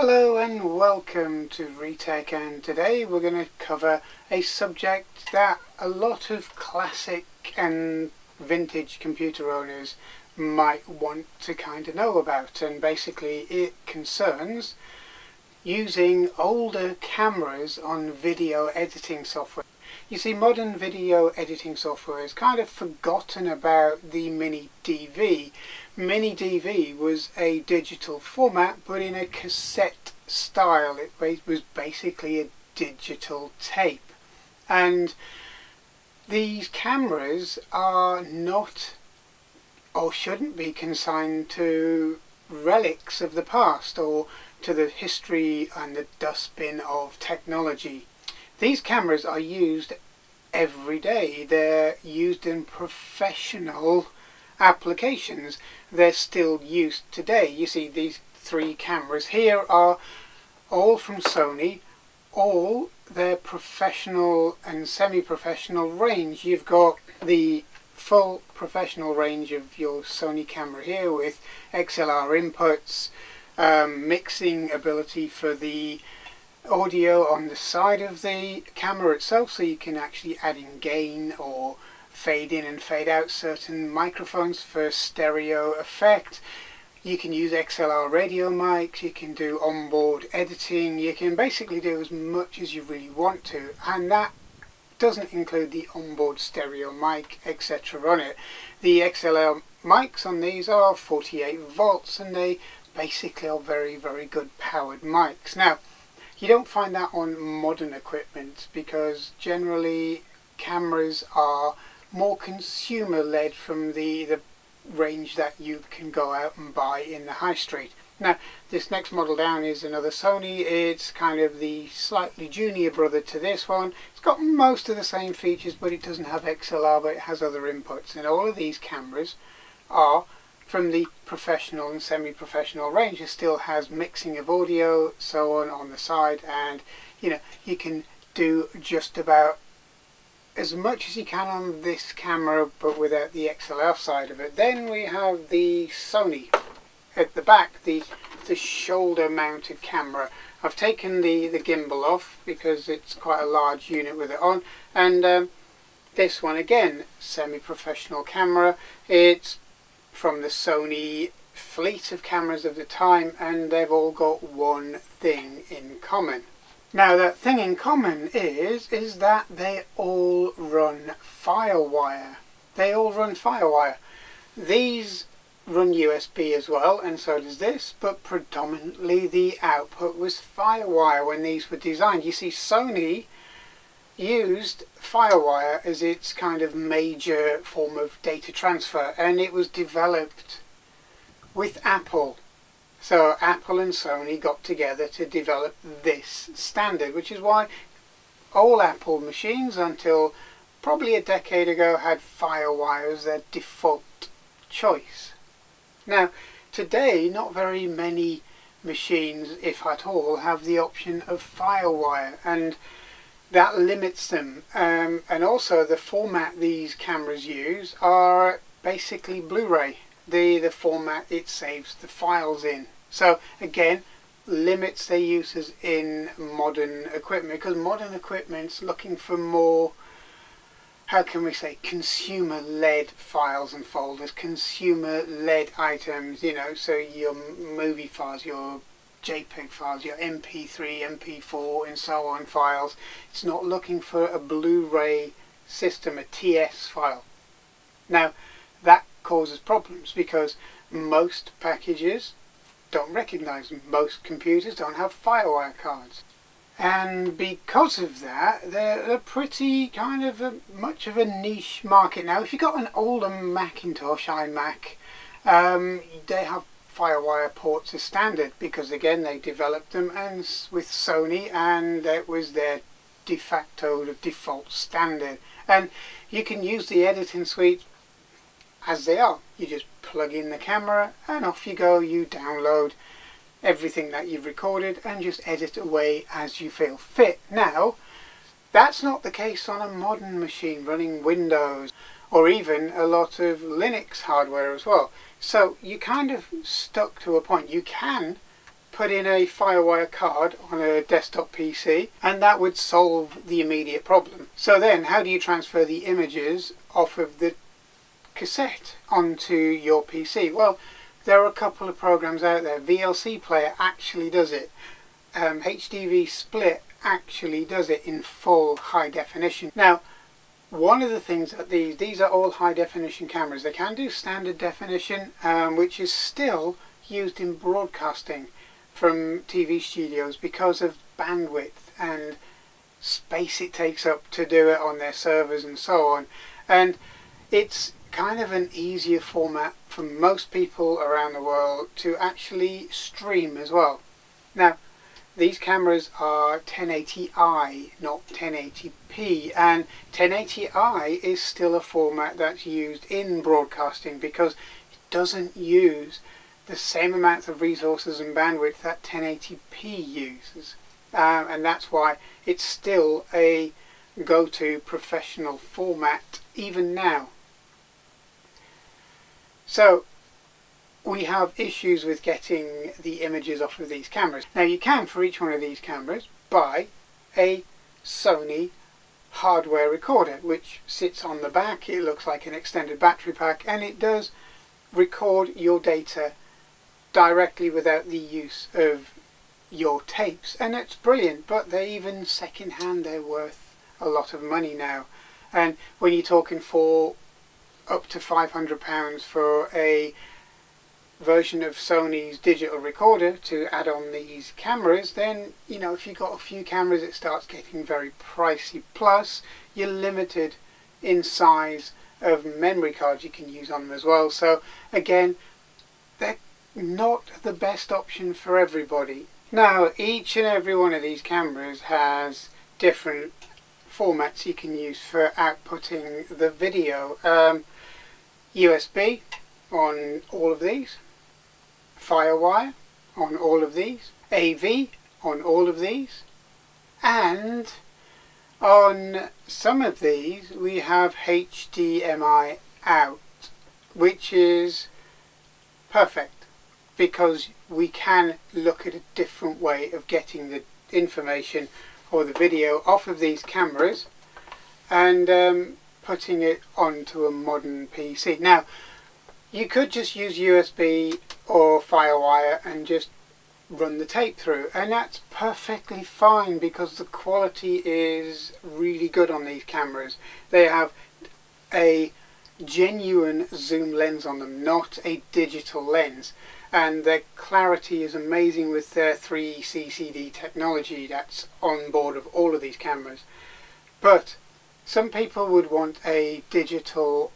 Hello and welcome to Retech, and today we're going to cover a subject that a lot of classic and vintage computer owners might want to kind of know about, and basically it concerns using older cameras on video editing software. You see, modern video editing software has kind of forgotten about the Mini DV. Mini DV was a digital format, but in a cassette style. It was basically a digital tape. And these cameras are not, or shouldn't be, consigned to relics of the past or to the history and the dustbin of technology. These cameras are used every day. They're used in professional applications. They're still used today. You see, these three cameras here are all from Sony. All their professional and semi-professional range. You've got the full professional range of your Sony camera here with XLR inputs, mixing ability for the audio on the side of the camera itself, so you can actually add in gain or fade in and fade out certain microphones for stereo effect. You can use XLR radio mics, you can do onboard editing, you can basically do as much as you really want to, and that doesn't include the onboard stereo mic, etc. on it. The XLR mics on these are 48 volts and they basically are very good powered mics. Now, you don't find that on modern equipment because generally cameras are more consumer led from the range that you can go out and buy in the high street. Now, this next model down is another Sony. It's kind of the slightly junior brother to this one. It's got most of the same features, but it doesn't have XLR, but it has other inputs. And all of these cameras are from the professional and semi-professional range. It still has mixing of audio, so on the side, and you can do just about as much as you can on this camera, but without the XLR side of it. Then we have the Sony at the back, the shoulder mounted camera. I've taken the gimbal off because it's quite a large unit with it on, and this one again, semi-professional camera. It's from the Sony fleet of cameras of the time, and they've all got one thing in common. Now, that thing in common is that they all run Firewire. They all run Firewire. These run USB as well, and so does this, but predominantly the output was Firewire when these were designed. You see, Sony used Firewire as its kind of major form of data transfer, and it was developed with Apple. So Apple and Sony got together to develop this standard, which is why all Apple machines until probably a decade ago had Firewire as their default choice. Now, today not very many machines, if at all, have the option of Firewire, and that limits them. And also the format these cameras use are basically Blu-ray, the format it saves the files in. So again, limits their uses in modern equipment, because modern equipment's looking for more, how can we say, consumer-led files and folders, consumer-led items, so your movie files, your JPEG files, your MP3, MP4 and so on files. It's not looking for a Blu-ray system, a TS file. Now, that causes problems because most packages don't recognize them. Most computers don't have Firewire cards, and because of that they're pretty kind of much of a niche market. Now, if you've got an older Macintosh iMac, they have Firewire ports as standard because again they developed them and with Sony, and that was their de facto default standard, and you can use the editing suite as they are. You just plug in the camera and off you go. You download everything that you've recorded and just edit away as you feel fit. Now, that's not the case on a modern machine running Windows or even a lot of Linux hardware as well. So you kind of stuck to a point. You can put in a Firewire card on a desktop PC, and that would solve the immediate problem. So then how do you transfer the images off of the cassette onto your PC? Well, there are a couple of programs out there. VLC Player actually does it. HDV Split actually does it in full high definition. Now, one of the things that these are all high definition cameras. They can do standard definition, which is still used in broadcasting from TV studios because of bandwidth and space it takes up to do it on their servers and so on. And it's kind of an easier format for most people around the world to actually stream as well. Now, these cameras are 1080i, not 1080p, and 1080i is still a format that's used in broadcasting because it doesn't use the same amount of resources and bandwidth that 1080p uses, and that's why it's still a go-to professional format even now. So we have issues with getting the images off of these cameras. Now you can, for each one of these cameras, buy a Sony hardware recorder which sits on the back. It looks like an extended battery pack, and it does record your data directly without the use of your tapes, and it's brilliant. But they're even second hand, they're worth a lot of money now, and when you're talking for up to £500 for a version of Sony's digital recorder to add on these cameras, then you know, if you've got a few cameras it starts getting very pricey. Plus you're limited in size of memory cards you can use on them as well. So again, they're not the best option for everybody. Now each and every one of these cameras has different formats you can use for outputting the video. USB on all of these, Firewire on all of these, AV on all of these, and on some of these we have HDMI out, which is perfect because we can look at a different way of getting the information or the video off of these cameras and putting it onto a modern PC. Now you could just use USB or Firewire and just run the tape through, and that's perfectly fine because the quality is really good on these cameras. They have a genuine zoom lens on them, not a digital lens, and their clarity is amazing with their 3CCD technology that's on board of all of these cameras. But some people would want a digital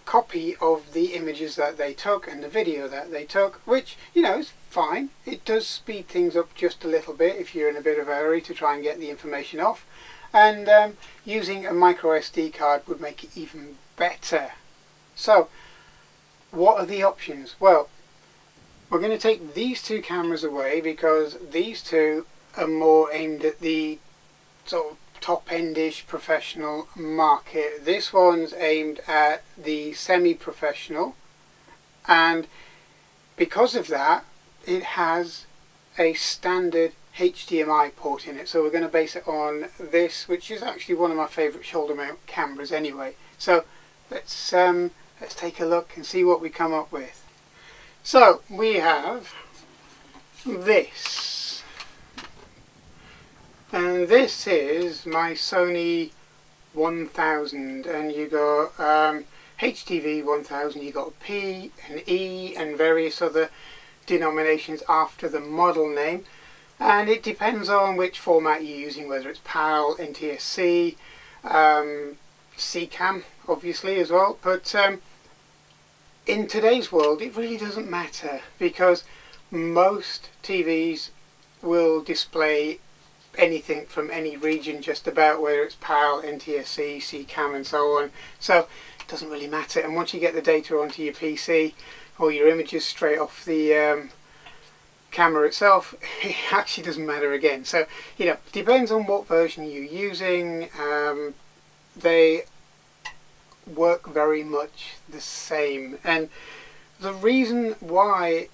copy of the images that they took and the video that they took, which, you know, is fine. It does speed things up just a little bit if you're in a bit of a hurry to try and get the information off, and using a micro SD card would make it even better. So what are the options? Well, we're going to take these two cameras away because these two are more aimed at the sort of top-endish professional market. This one's aimed at the semi-professional, and because of that it has a standard HDMI port in it, so we're going to base it on this, which is actually one of my favourite shoulder mount cameras anyway. So let's take a look and see what we come up with. So we have this, and this is my Sony 1000, and you got HDV 1000, you got a P, an E and various other denominations after the model name, and it depends on which format you're using, whether it's PAL, NTSC, CCAM obviously as well. But in today's world it really doesn't matter because most TVs will display anything from any region just about, whether it's PAL, NTSC, CCAM and so on. So it doesn't really matter, and once you get the data onto your PC or your images straight off the camera itself, it actually doesn't matter again. So, you know, it depends on what version you're using. They work very much the same, and the reason why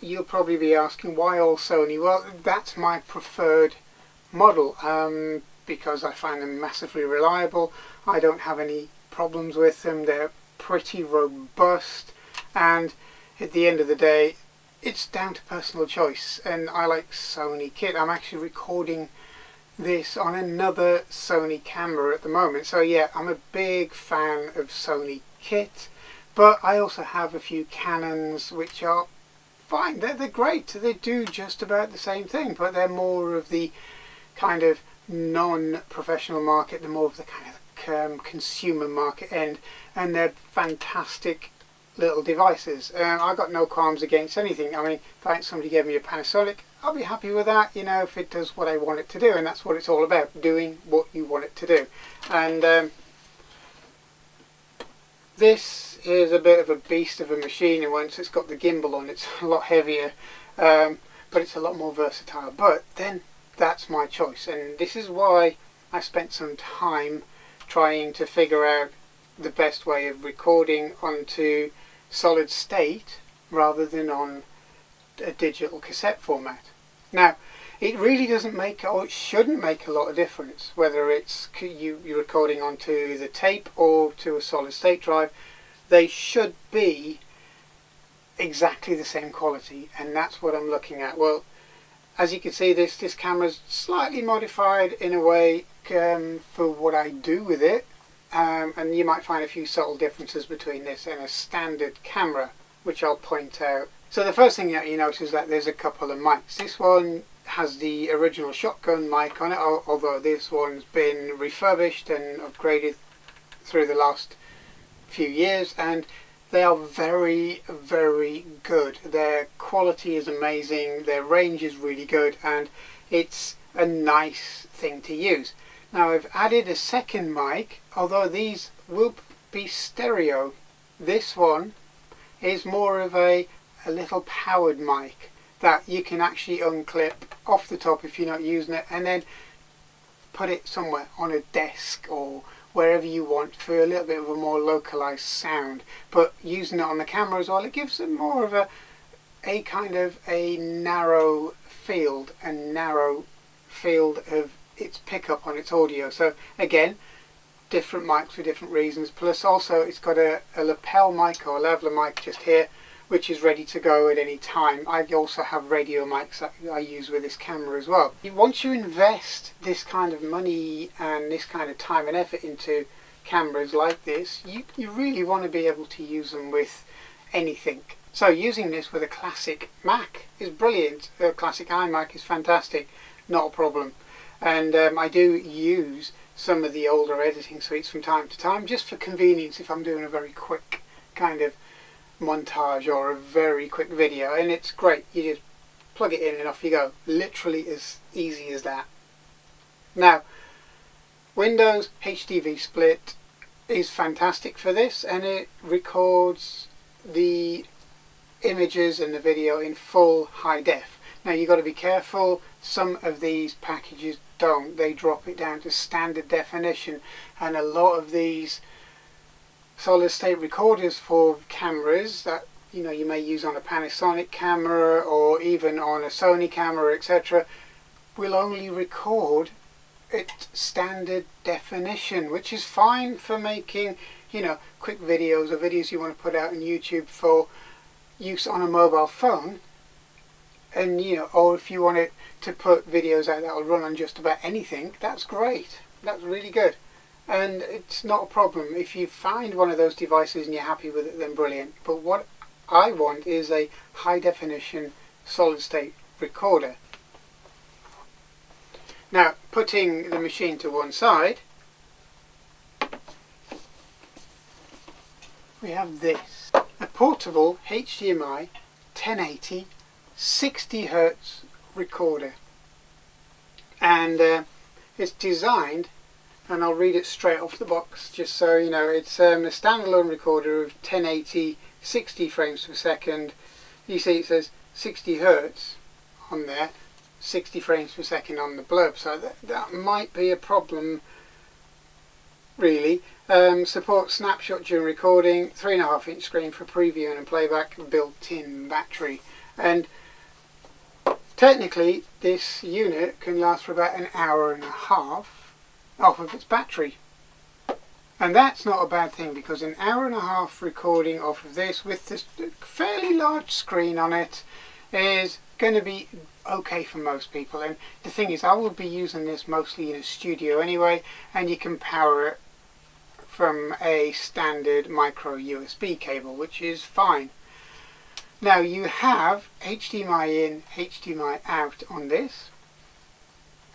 you'll probably be asking, why all Sony? Well, that's my preferred model, because I find them massively reliable. I don't have any problems with them. They're pretty robust, and at the end of the day, it's down to personal choice, and I like Sony kit. I'm actually recording this on another Sony camera at the moment, so yeah, I'm a big fan of Sony kit, but I also have a few Canons which are fine. They're great. They do just about the same thing, but they're more of the kind of non-professional market, they're more of the kind of consumer market end, and they're fantastic little devices. I've got no qualms against anything. I mean, if somebody gave me a Panasonic, I'll be happy with that, you know, if it does what I want it to do, and that's what it's all about, doing what you want it to do. And this is a bit of a beast of a machine, and once it's got the gimbal on, it's a lot heavier, but it's a lot more versatile. But then that's my choice, and this is why I spent some time trying to figure out the best way of recording onto solid state rather than on a digital cassette format. Now, it really doesn't make, or it shouldn't make, a lot of difference whether it's you're recording onto the tape or to a solid state drive. They should be exactly the same quality, and that's what I'm looking at. Well, as you can see, this camera's slightly modified in a way for what I do with it, and you might find a few subtle differences between this and a standard camera, which I'll point out. So the first thing that you notice is that there's a couple of mics. This one has the original shotgun mic on it, although this one's been refurbished and upgraded through the last few years, and they are very, very good. Their quality is amazing, their range is really good, and it's a nice thing to use. Now, I've added a second mic, although these will be stereo. This one is more of a little powered mic that you can actually unclip off the top if you're not using it, and then put it somewhere on a desk or wherever you want for a little bit of a more localized sound. But using it on the camera as well, it gives it more of a kind of a narrow field of its pickup on its audio. So again, different mics for different reasons. Plus also it's got a lapel mic or a leveler mic just here, which is ready to go at any time. I also have radio mics that I use with this camera as well. Once you invest this kind of money and this kind of time and effort into cameras like this, you really want to be able to use them with anything. So using this with a classic Mac is brilliant. A classic iMac is fantastic, not a problem. And I do use some of the older editing suites from time to time, just for convenience if I'm doing a very quick kind of montage or a very quick video, and it's great. You just plug it in and off you go. Literally as easy as that. Now, Windows HDV split is fantastic for this, and it records the images and the video in full high def. Now you've got to be careful, some of these packages don't. They drop it down to standard definition, and a lot of these solid state recorders for cameras that you may use on a Panasonic camera or even on a Sony camera, etc., will only record at standard definition, which is fine for making quick videos or videos you want to put out on YouTube for use on a mobile phone. And or if you wanted to put videos out that will run on just about anything, that's great. That's really good. And it's not a problem. If you find one of those devices and you're happy with it, then brilliant. But what I want is a high definition solid state recorder. Now, putting the machine to one side, we have this. A portable HDMI 1080 60 Hz recorder. And it's designed, and I'll read it straight off the box just so you know, it's a standalone recorder of 1080 60 frames per second. You see it says 60 Hz on there, 60 frames per second on the blurb, so that might be a problem really. Support snapshot during recording, 3.5-inch screen for previewing and playback, built-in battery. And technically this unit can last for about an hour and a half off of its battery. And that's not a bad thing, because an hour and a half recording off of this with this fairly large screen on it is going to be okay for most people. And the thing is, I will be using this mostly in a studio anyway, and you can power it from a standard micro USB cable, which is fine. Now you have HDMI in, HDMI out on this,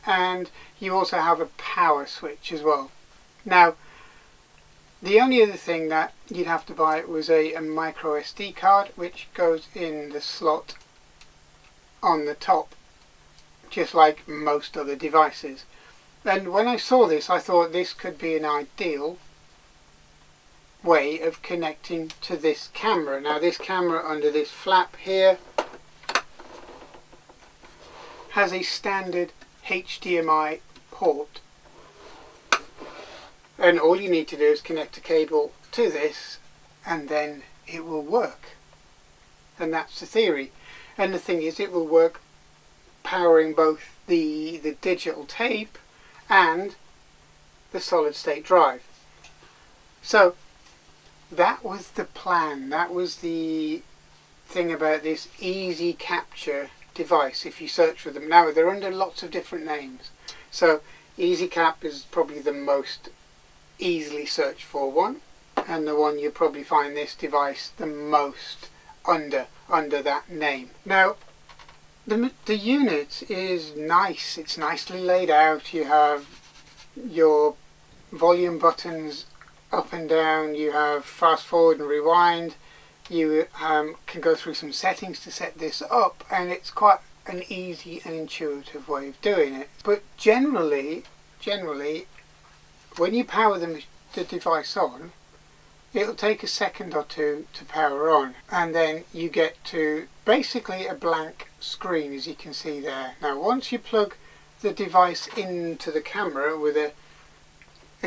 and you also have a power switch as well. Now the only other thing that you'd have to buy was a micro SD card, which goes in the slot on the top, just like most other devices. And when I saw this, I thought this could be an ideal way of connecting to this camera. Now this camera under this flap here has a standard HDMI port, and all you need to do is connect a cable to this and then it will work. And that's the theory. And the thing is, it will work powering both the digital tape and the solid state drive. So that was the plan. That was the thing about this easy capture device. If you search for them now, they're under lots of different names. So Easy Cap is probably the most easily searched for one, and the one you probably find this device the most under that name. Now the unit is nice. It's nicely laid out. You have your volume buttons up and down, you have fast forward and rewind, you can go through some settings to set this up, and it's quite an easy and intuitive way of doing it. But generally when you power the device on, it'll take a second or two to power on, and then you get to basically a blank screen, as you can see there. Now once you plug the device into the camera with a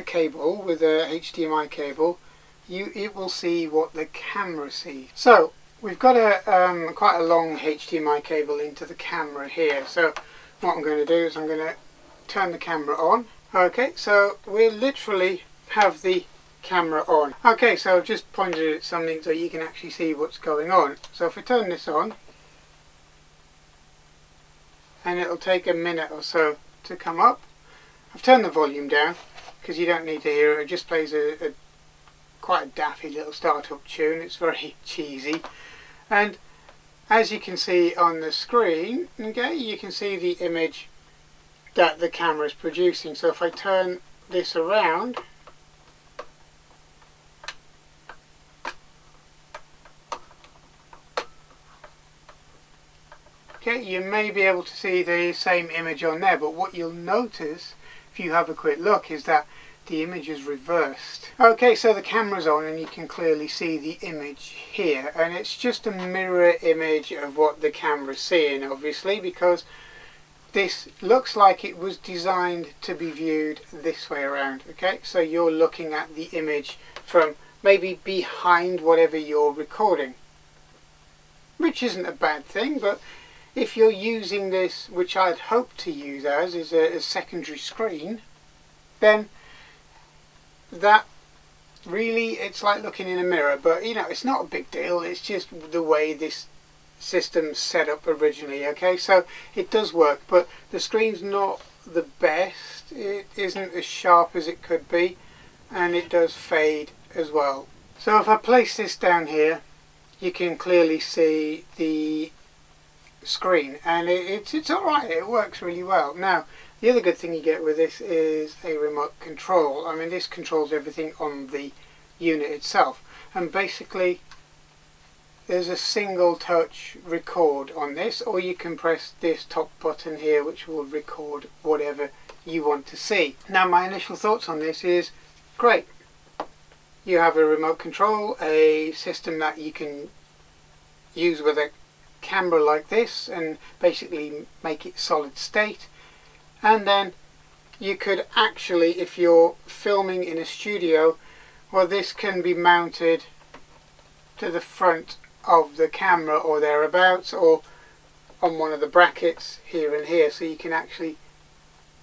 cable, with a HDMI cable, it will see what the camera sees. So we've got a quite a long HDMI cable into the camera here. So what I'm going to do is I'm going to turn the camera on. Okay, so we'll literally have the camera on. Okay, so I've just pointed at something so you can actually see what's going on. So if we turn this on, and it'll take a minute or so to come up. I've turned the volume down because you don't need to hear it. It just plays a quite a daffy little startup tune. It's very cheesy, and as you can see on the screen, okay, you can see the image that the camera is producing. So if I turn this around, okay, you may be able to see the same image on there, but what you'll notice if you have a quick look is that the image is reversed. Okay, so the camera's on and you can clearly see the image here, and it's just a mirror image of what the camera's seeing, obviously, because this looks like it was designed to be viewed this way around. Okay, so you're looking at the image from maybe behind whatever you're recording, which isn't a bad thing. But if you're using this, which I'd hope to use as is a secondary screen, then that really, it's like looking in a mirror. But you know, it's not a big deal. It's just the way this system's set up originally. Okay, so it does work, but the screen's not the best. It isn't as sharp as it could be, and it does fade as well. So if I place this down here, you can clearly see the screen, and it's alright. It works really well. Now the other good thing you get with this is a remote control. I mean, this controls everything on the unit itself, and basically there's a single touch record on this, or you can press this top button here, which will record whatever you want to see. Now my initial thoughts on this is great. You have a remote control, a system that you can use with a camera like this and basically make it solid state, and then you could actually, if you're filming in a studio, well, this can be mounted to the front of the camera or thereabouts, or on one of the brackets here and here, so you can actually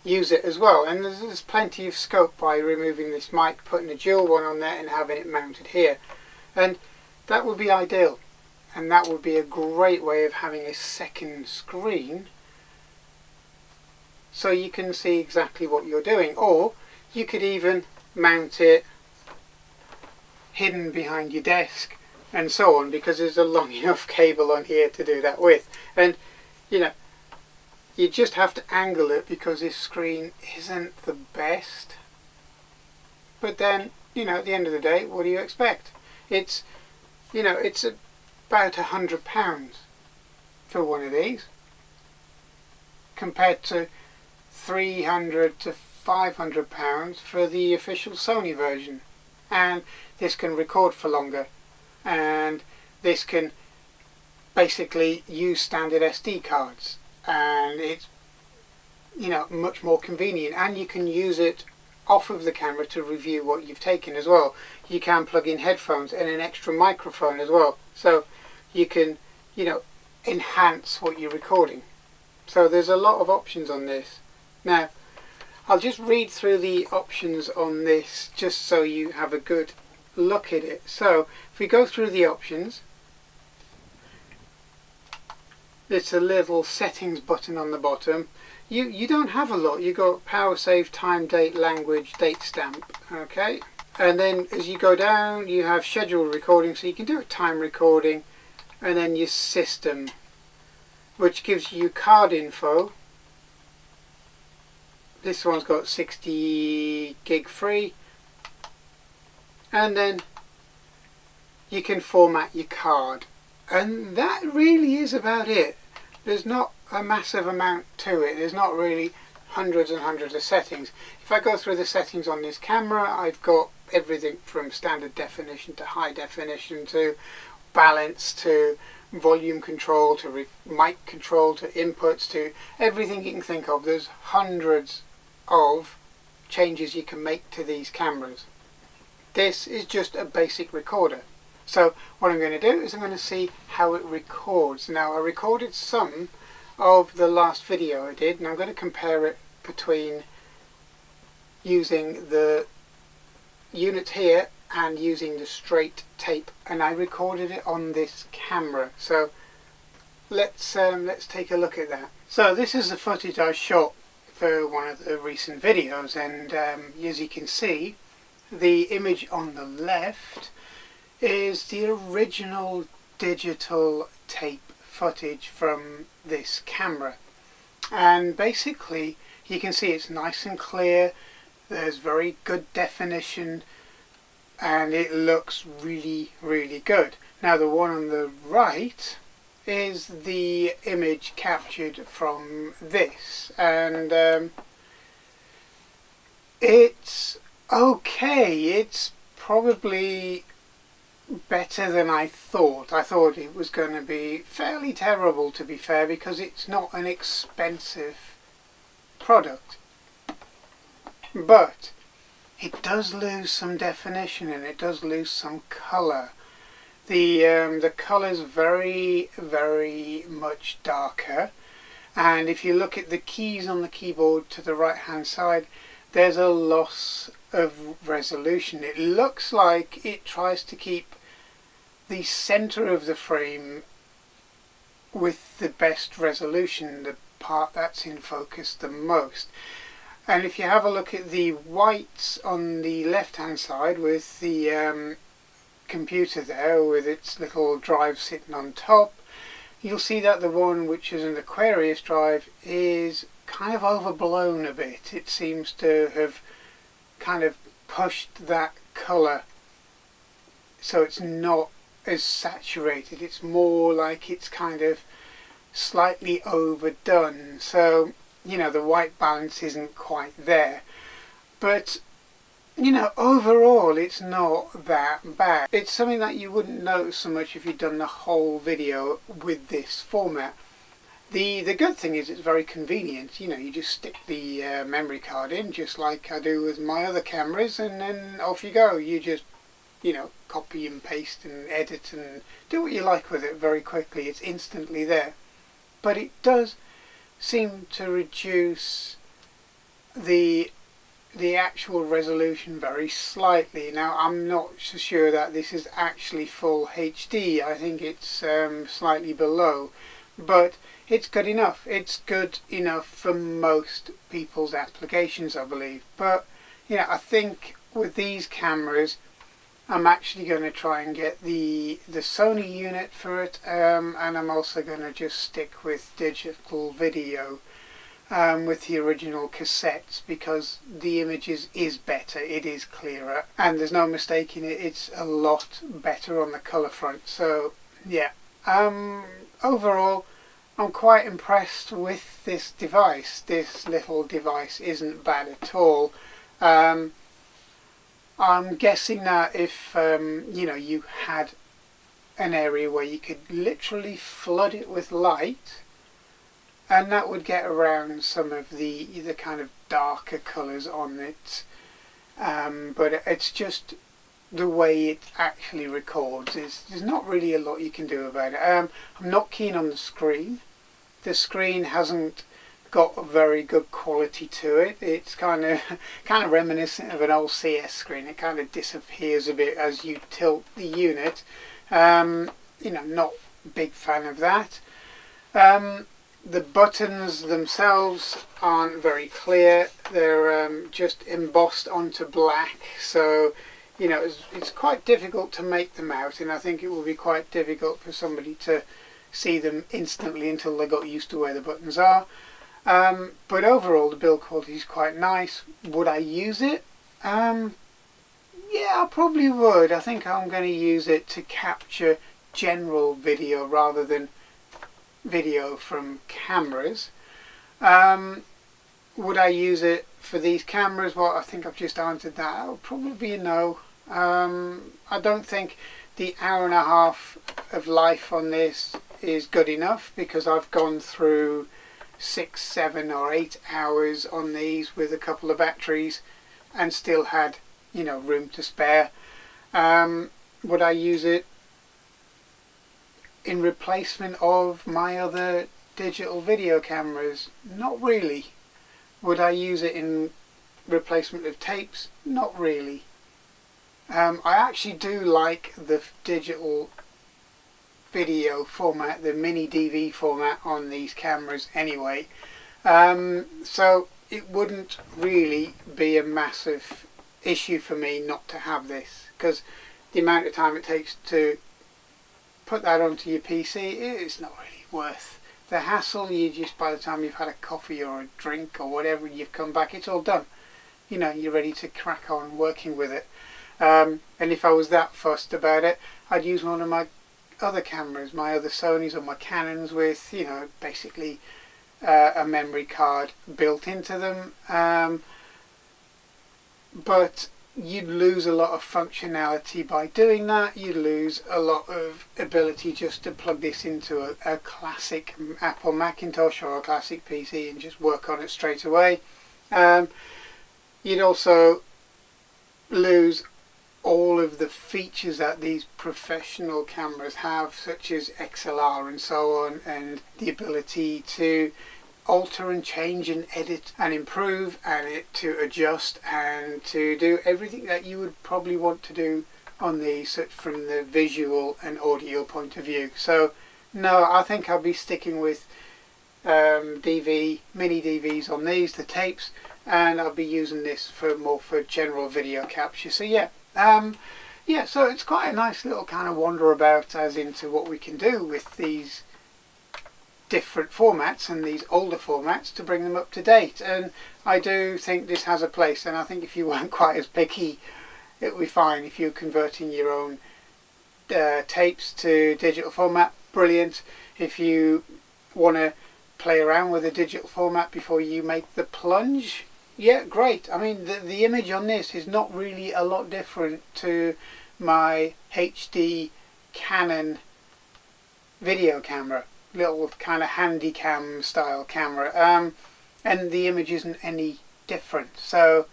use it as well. And there's plenty of scope by removing this mic, putting a dual one on there and having it mounted here, and that would be ideal. And that would be a great way of having a second screen so you can see exactly what you're doing. Or you could even mount it hidden behind your desk and so on, because there's a long enough cable on here to do that with. And you know, you just have to angle it because this screen isn't the best. But then, you know, at the end of the day, what do you expect? It's, you know, it's about £100 for one of these, compared to £300 to £500 for the official Sony version. And this can record for longer, and this can basically use standard SD cards, and it's, you know, much more convenient. And you can use it off of the camera to review what you've taken as well. You can plug in headphones and an extra microphone as well, so you can, you know, enhance what you're recording. So there's a lot of options on this. Now I'll just read through the options on this just so you have a good look at it. So if we go through the options, it's a little settings button on the bottom. You don't have a lot. You got power save, time, date, language, date stamp, okay? And then as you go down, you have schedule recording, so you can do a time recording, and then your system, which gives you card info. This one's got 60 gig free, and then you can format your card, and that really is about it. There's not a massive amount to it. There's not really hundreds and hundreds of settings. If I go through the settings on this camera, I've got everything from standard definition to high definition to balance to volume control to mic control to inputs to everything you can think of. There's hundreds of changes you can make to these cameras. This is just a basic recorder. So what I'm going to do is I'm going to see how it records. Now I recorded some of the last video I did, and I'm going to compare it between using the unit here and using the straight tape, and I recorded it on this camera. So let's take a look at that. So this is the footage I shot for one of the recent videos, and as you can see, the image on the left is the original digital tape footage from this camera, and basically you can see it's nice and clear, there's very good definition, and it looks really, really good. Now the one on the right is the image captured from this, and it's okay. It's probably better than I thought. I thought it was going to be fairly terrible, to be fair, because it's not an expensive product. But it does lose some definition and it does lose some colour. The colour's very, very much darker, and if you look at the keys on the keyboard to the right hand side, there's a loss of resolution. It looks like it tries to keep the center of the frame with the best resolution, the part that's in focus the most. And if you have a look at the whites on the left hand side with the computer there with its little drive sitting on top, you'll see that the one which is an Aquarius drive is kind of overblown a bit. It seems to have kind of pushed that colour so it's not as saturated. It's more like it's kind of slightly overdone, so you know the white balance isn't quite there. But you know, overall it's not that bad. It's something that you wouldn't notice so much if you'd done the whole video with this format. The good thing is it's very convenient. You know, you just stick the memory card in just like I do with my other cameras, and then off you go. You just you know, copy and paste and edit and do what you like with it very quickly. It's instantly there. But it does seem to reduce the actual resolution very slightly. Now, I'm not so sure that this is actually full HD. I think it's slightly below, but it's good enough. It's good enough for most people's applications, I believe. But you know, I think with these cameras, I'm actually going to try and get the Sony unit for it, and I'm also going to just stick with digital video with the original cassettes, because the images is better, it is clearer, and there's no mistaking it, it's a lot better on the colour front. So yeah, overall I'm quite impressed with this device. This little device isn't bad at all. I'm guessing that if you know, you had an area where you could literally flood it with light, and that would get around some of the kind of darker colours on it, but it's just the way it actually records. There's not really a lot you can do about it. I'm not keen on the screen. The screen hasn't got a very good quality to it. It's kind of reminiscent of an old CS screen. It kind of disappears a bit as you tilt the unit. You know, not a big fan of that. The buttons themselves aren't very clear. They're just embossed onto black, so you know, it's quite difficult to make them out, and I think it will be quite difficult for somebody to see them instantly until they got used to where the buttons are. But overall the build quality is quite nice. Would I use it? Yeah, I probably would. I think I'm going to use it to capture general video rather than video from cameras. Would I use it for these cameras? Well, I think I've just answered that. That would probably be a no. I don't think the hour and a half of life on this is good enough, because I've gone through 6, 7 or 8 hours on these with a couple of batteries and still had, you know, room to spare. Would I use it in replacement of my other digital video cameras? Not really. Would I use it in replacement of tapes? Not really. I actually do like the digital video format, the Mini DV format on these cameras anyway. So it wouldn't really be a massive issue for me not to have this, because the amount of time it takes to put that onto your PC, it's not really worth the hassle. You just, by the time you've had a coffee or a drink or whatever, you've come back, it's all done. You know, you're ready to crack on working with it. And if I was that fussed about it, I'd use one of my other cameras, my other Sonys or my Canons, with, you know, basically a memory card built into them. But you'd lose a lot of functionality by doing that. You'd lose a lot of ability just to plug this into a classic Apple Macintosh or a classic PC and just work on it straight away. You'd also lose all of the features that these professional cameras have, such as XLR and so on, and the ability to alter and change and edit and improve, and to adjust and to do everything that you would probably want to do on these from the visual and audio point of view. So no, I think I'll be sticking with mini DVs on these, the tapes, and I'll be using this more for general video capture. So yeah, yeah, so it's quite a nice little kind of wander about as into what we can do with these different formats and these older formats to bring them up to date. And I do think this has a place, and I think if you weren't quite as picky, it would be fine. If you're converting your own tapes to digital format, brilliant. If you want to play around with a digital format before you make the plunge, yeah, great. I mean, the image on this is not really a lot different to my HD Canon video camera, little kind of handy cam style camera, and the image isn't any different. So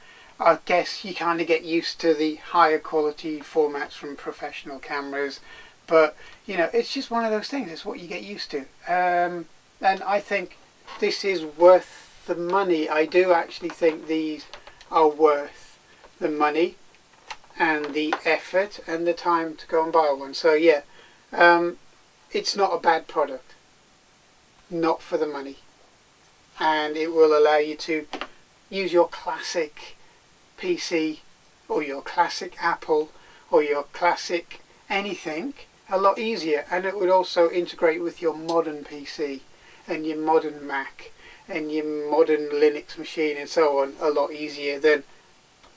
I guess you kind of get used to the higher quality formats from professional cameras, but you know, it's just one of those things. It's what you get used to, and I think this is worth the money. I do actually think these are worth the money and the effort and the time to go and buy one. So yeah, it's not a bad product, not for the money, and it will allow you to use your classic PC or your classic Apple or your classic anything a lot easier, and it would also integrate with your modern PC and your modern Mac and your modern Linux machine and so on a lot easier than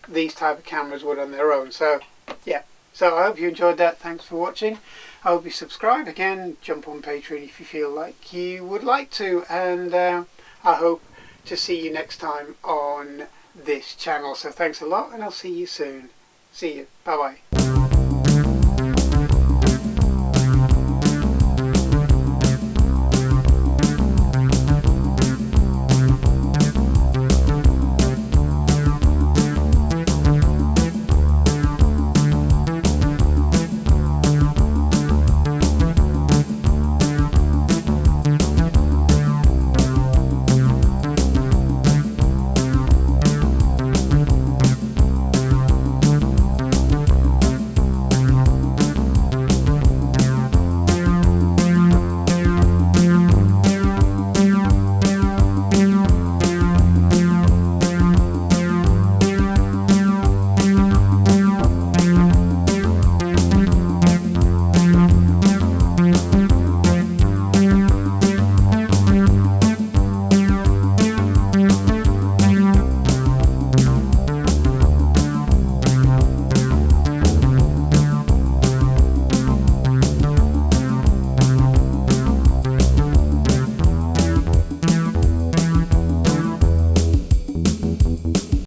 these type of cameras would on their own. So yeah, so I hope you enjoyed that. Thanks for watching. I hope you subscribe. Again, jump on Patreon if you feel like you would like to, and I hope to see you next time on this channel. So thanks a lot, and I'll see you soon. See you. Bye bye.